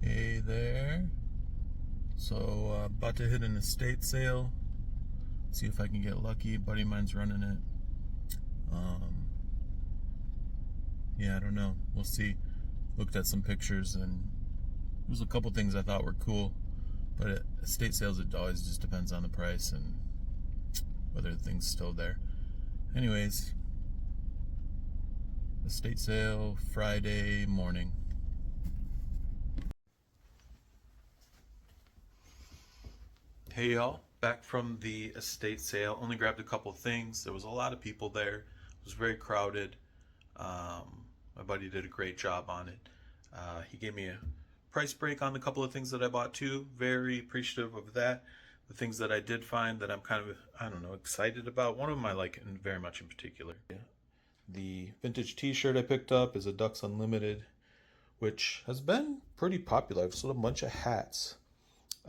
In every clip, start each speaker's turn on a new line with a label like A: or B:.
A: Hey there. So about to hit an estate sale. See if I can get lucky. A buddy of mine's running it. Yeah, I don't know. We'll see. Looked at some pictures and there's a couple things I thought were cool. But at estate sales, it always just depends on the price and whether the thing's still there. Anyways, estate sale Friday morning. Hey y'all, back from the estate sale. Only grabbed a couple things. There was a lot of people there. It was very crowded. My buddy did a great job on it. He gave me a price break on the couple of things that I bought too. Very appreciative of that. The things that I did find that I'm kind of, I don't know, excited about. One of them I like very much in particular. The vintage t-shirt I picked up is a Ducks Unlimited, which has been pretty popular. I've sold a bunch of hats,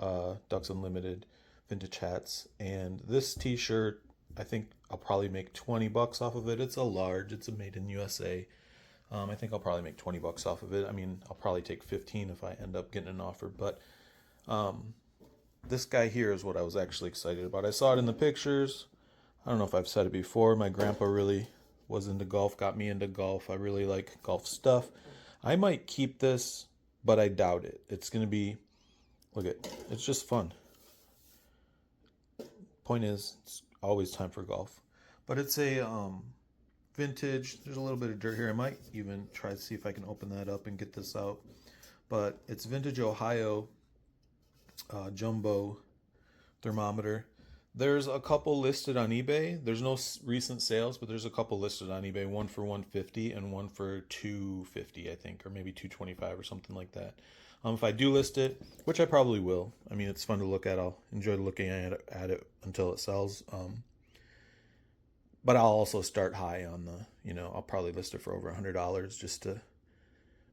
A: Ducks Unlimited vintage hats, and this t-shirt I think I'll probably make 20 bucks off of it. It's a large, it's a made in USA. I think I'll probably make 20 bucks off of it. I mean, I'll probably take 15 if I end up getting an offer, but this guy here is what I was actually excited about. I saw it in the pictures. I don't know if I've said it before. My grandpa really was into golf, got me into golf. I really like golf stuff. I might keep this, but I doubt it. It's going to be, look at, it's just fun. Point is, it's always time for golf. But it's a vintage. There's a little bit of dirt here. I might even try to see if I can open that up and get this out. But it's vintage Ohio jumbo thermometer. There's a couple listed on eBay. There's no recent sales, but there's a couple listed on eBay. One for $150 and one for $250, I think, or maybe $225 or something like that. If I do list it, which I probably will. I mean, it's fun to look at. I'll enjoy looking at it until it sells. But I'll also start high on the, I'll probably list it for over $100 just to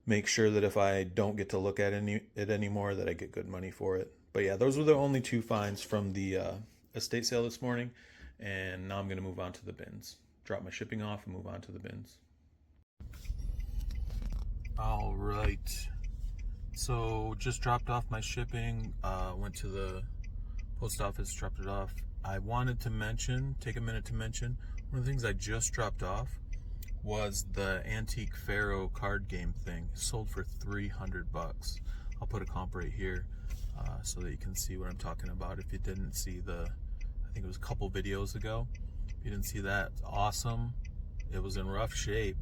A: make sure that if I don't get to look at it anymore, that I get good money for it. But yeah, those were the only two finds from the estate sale this morning. And now I'm going to move on to the bins. Drop my shipping off and move on to the bins. All right. So just dropped off my shipping. Went to the post office, dropped it off. I wanted to take a minute to mention, one of the things I just dropped off was the antique Pharaoh card game thing. Sold for 300 bucks. I'll put a comp right here so that you can see what I'm talking about. If you didn't see I think it was a couple videos ago. If you didn't see that, it's awesome. It was in rough shape.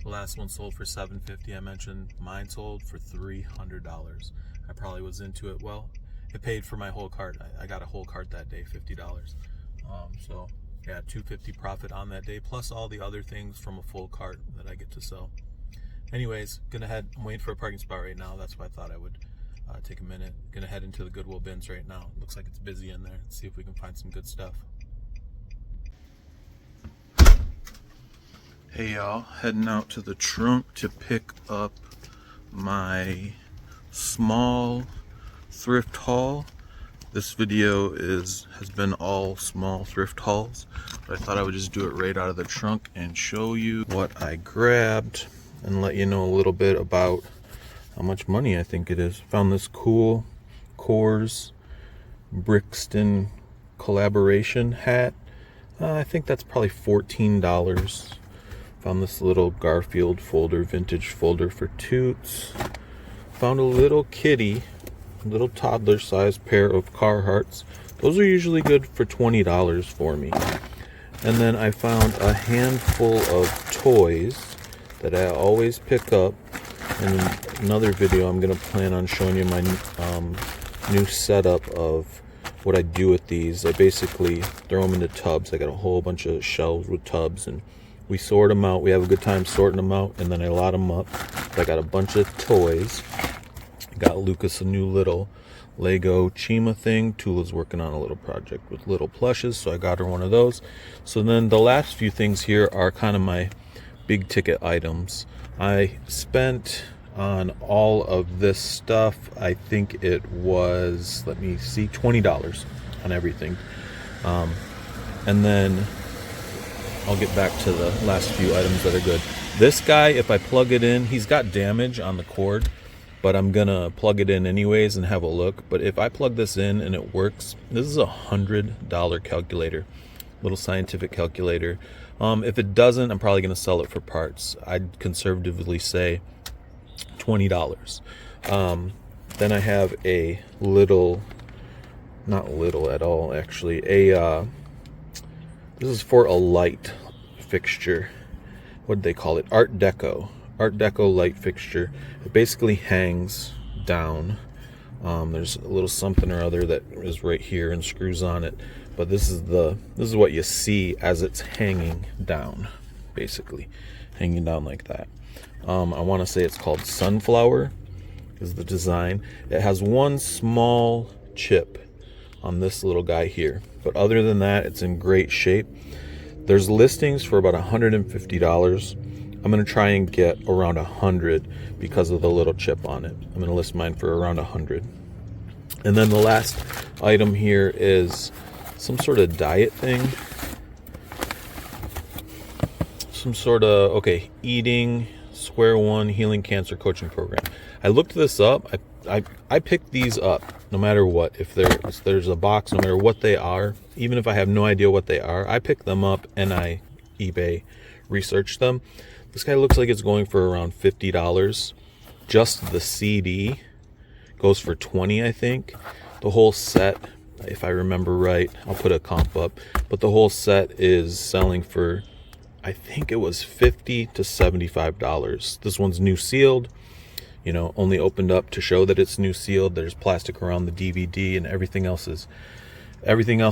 A: The last one sold for $750. I mentioned mine sold for $300. I probably was into it. Well, it paid for my whole cart. I got a whole cart that day, $50. So yeah, $250 profit on that day, plus all the other things from a full cart that I get to sell. Anyways, I'm waiting for a parking spot right now. That's why I thought I would take a minute. Gonna head into the Goodwill bins right now. Looks like it's busy in there. Let's see if we can find some good stuff. Hey y'all, heading out to the trunk to pick up my small thrift haul. This video has been all small thrift hauls, but I thought I would just do it right out of the trunk and show you what I grabbed and let you know a little bit about how much money I think it is. Found this cool Coors Brixton collaboration hat. I think that's probably $14. Found this little Garfield folder, vintage folder for Toots. Found a little kitty, little toddler sized pair of Carhartts. Those are usually good for $20 for me. And then I found a handful of toys that I always pick up. In another video, I'm going to plan on showing you my new setup of what I do with these. I basically throw them into tubs. I got a whole bunch of shelves with tubs, and we sort them out. We have a good time sorting them out, and then I lot them up. I got a bunch of toys. I got Lucas a new little Lego Chima thing. Tula's working on a little project with little plushes, so I got her one of those. So then the last few things here are kind of my big ticket items. I spent on all of this stuff, I think it was, let me see, $20 on everything. And then I'll get back to the last few items that are good. This guy, if I plug it in, he's got damage on the cord, but I'm gonna plug it in anyways and have a look. But if I plug this in and it works, this is $100 calculator, little scientific calculator. If it doesn't, I'm probably gonna sell it for parts. I'd conservatively say $20. Then I have a little, not little at all actually, this is for a light fixture. What do they call it? Art Deco light fixture. It basically hangs down. There's a little something or other that is right here and screws on it. But this is what you see as it's hanging down, basically hanging down like that. I want to say it's called Sunflower is the design. It has one small chip on this little guy here, but other than that, it's in great shape. There's listings for about $150. I'm going to try and get around 100 because of the little chip on it. I'm going to list mine for around 100. And then the last item here is some sort of diet thing. Some sort of, okay, eating square one healing cancer coaching program. I looked this up. I picked these up no matter what. If there's a box, no matter what they are, even if I have no idea what they are, I pick them up and I eBay research them. This guy looks like it's going for around $50. Just the CD goes for $20, I think. The whole set, if I remember right, I'll put a comp up, but the whole set is selling for, I think it was $50 to $75. This one's new sealed, you know, only opened up to show that it's new sealed. There's plastic around the DVD, and everything else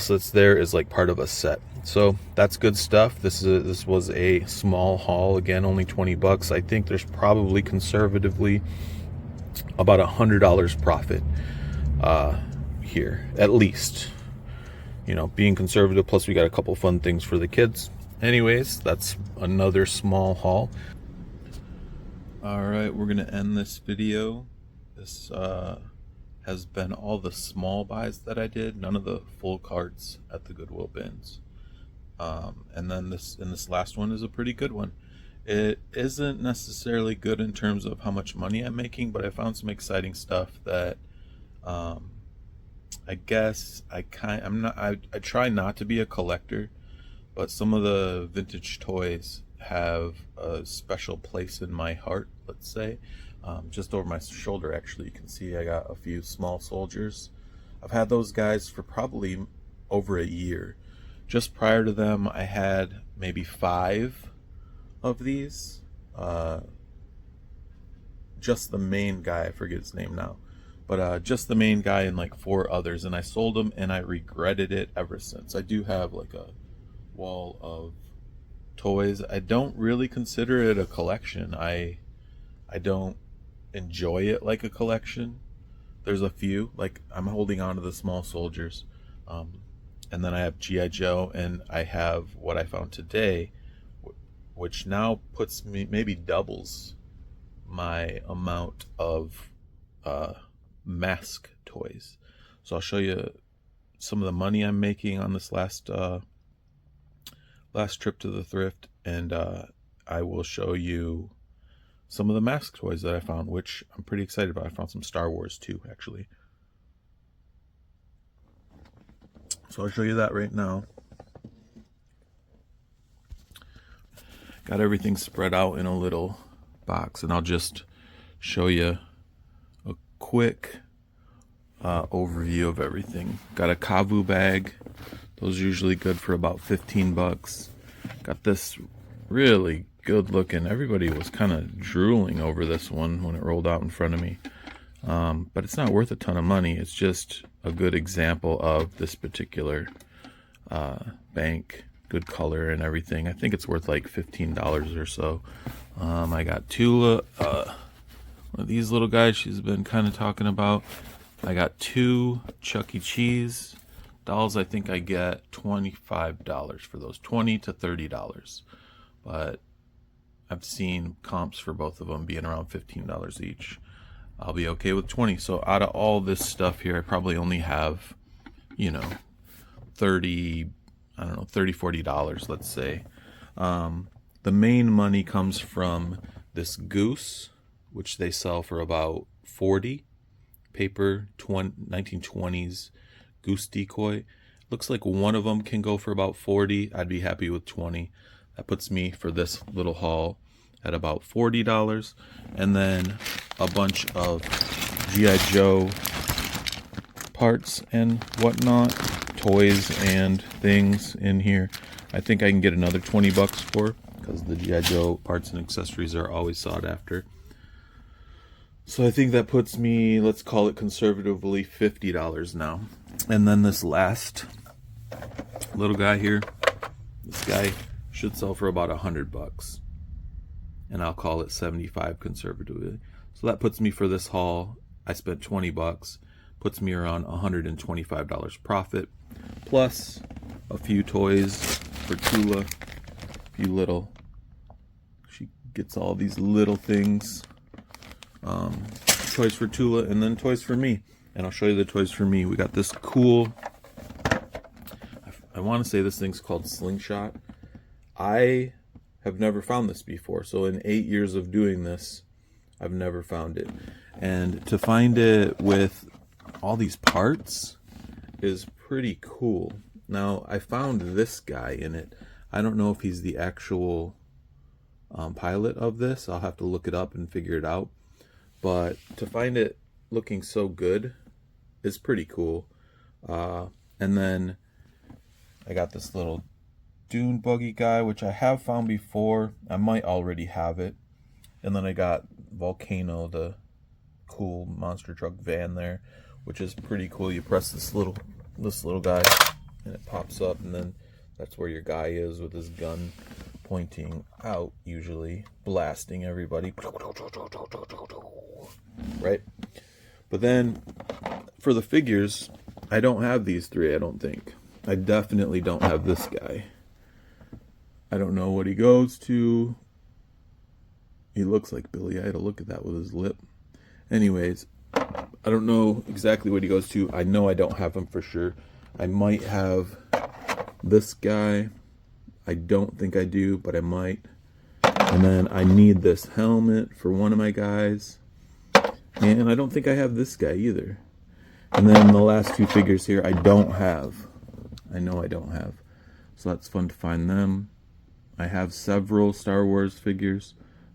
A: that's there is like part of a set. So that's good stuff. This was a small haul, again, only $20. I think there's probably conservatively about $100 profit here, at least. You know, being conservative, plus we got a couple fun things for the kids. Anyways, that's another small haul. All right, we're gonna end this video. This has been all the small buys that I did, none of the full carts at the Goodwill bins. And then this last one is a pretty good one. It isn't necessarily good in terms of how much money I'm making, but I found some exciting stuff that I guess I try not to be a collector, but some of the vintage toys have a special place in my heart, let's say. Just over my shoulder, actually, you can see I got a few small soldiers. I've had those guys for probably over a year. Just prior to them, I had maybe 5 of these. Just the main guy, I forget his name now, but just the main guy and like 4 others, and I sold them and I regretted it ever since. I do have like a wall of toys. I don't really consider it a collection. I don't enjoy it like a collection. There's a few, like I'm holding on to the small soldiers, and then I have G.I. Joe, and I have what I found today, which now puts me, maybe doubles my amount of mask toys. So I'll show you some of the money I'm making on this last trip to the thrift, and I will show you some of the mask toys that I found, which I'm pretty excited about. I found some Star Wars too, actually. So I'll show you that right now. Got everything spread out in a little box, and I'll just show you a quick overview of everything. Got a Kavu bag. Those are usually good for about $15. Got this really good looking, everybody was kind of drooling over this one when it rolled out in front of me, but it's not worth a ton of money. It's just a good example of this particular bank, good color and everything. I think it's worth like $15 or so. I got Tula, one of these little guys she's been kind of talking about. I got 2 Chuck E. Cheese dolls. I think I get $25 for those, $20 to $30, but I've seen comps for both of them being around $15 each. I'll be okay with 20. So out of all this stuff here, I probably only have, you know, $30, $40, let's say. The main money comes from this goose which they sell for about 40. Paper 1920s goose decoy. Looks like one of them can go for about 40. I'd be happy with 20. That puts me for this little haul at about $40. And then a bunch of G.I. Joe parts and whatnot, toys and things in here. I think I can get another 20 bucks for, because the G.I. Joe parts and accessories are always sought after. So I think that puts me, let's call it conservatively, $50 now. And then this last little guy here, this guy should sell for about 100 bucks. And I'll call it 75 conservatively. So that puts me for this haul, I spent 20 bucks, puts me around $125 profit, plus a few toys for Tula, a few little, she gets all these little things. Toys for Tula, and then toys for me. And I'll show you the toys for me. We got this cool, I want to say this thing's called Slingshot. I have never found this before. So in 8 years of doing this, I've never found it. And to find it with all these parts is pretty cool. Now, I found this guy in it. I don't know if he's the actual pilot of this. I'll have to look it up and figure it out. But to find it looking so good is pretty cool. And then I got this little dune buggy guy, which I have found before. I might already have it. And then I got Volcano, the cool monster truck van there, which is pretty cool. You press this little guy and it pops up, and then that's where your guy is with his gun pointing out, usually blasting everybody, right? But then for the figures, I don't have these three. I don't think. I definitely don't have this guy. I don't know what he goes to. He looks like Billy Idol. Look at that with his lip. Anyways, I don't know exactly what he goes to. I know I don't have him for sure. I might have this guy. I don't think I do, but I might. And then I need this helmet for one of my guys. And I don't think I have this guy either. And then the last two figures here I don't have. I know I don't have. So that's fun to find them. I have several Star Wars figures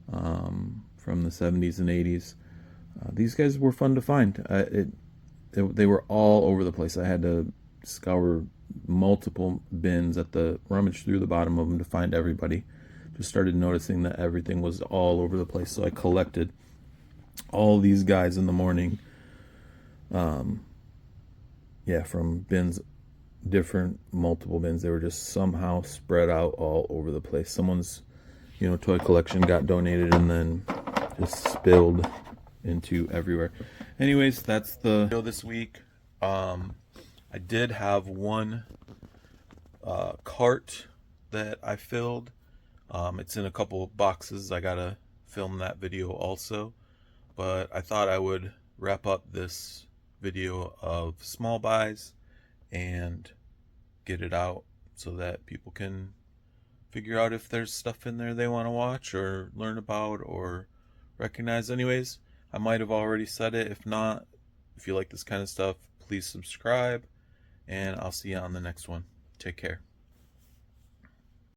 A: from the 70s and 80s. These guys were fun to find. They were all over the place. I had to scour multiple bins at the rummage through the bottom of them to find everybody. Just started noticing that everything was all over the place. So I collected all these guys in the morning. From bins, multiple bins. They were just somehow spread out all over the place. Someone's, toy collection got donated and then just spilled into everywhere. Anyways, that's the video this week. I did have one cart that I filled. It's in a couple of boxes. I gotta film that video also. But I thought I would wrap up this video of small buys and get it out so that people can figure out if there's stuff in there they want to watch or learn about or recognize. Anyways, I might have already said it. If not, if you like this kind of stuff, please subscribe, and I'll see you on the next one. Take care.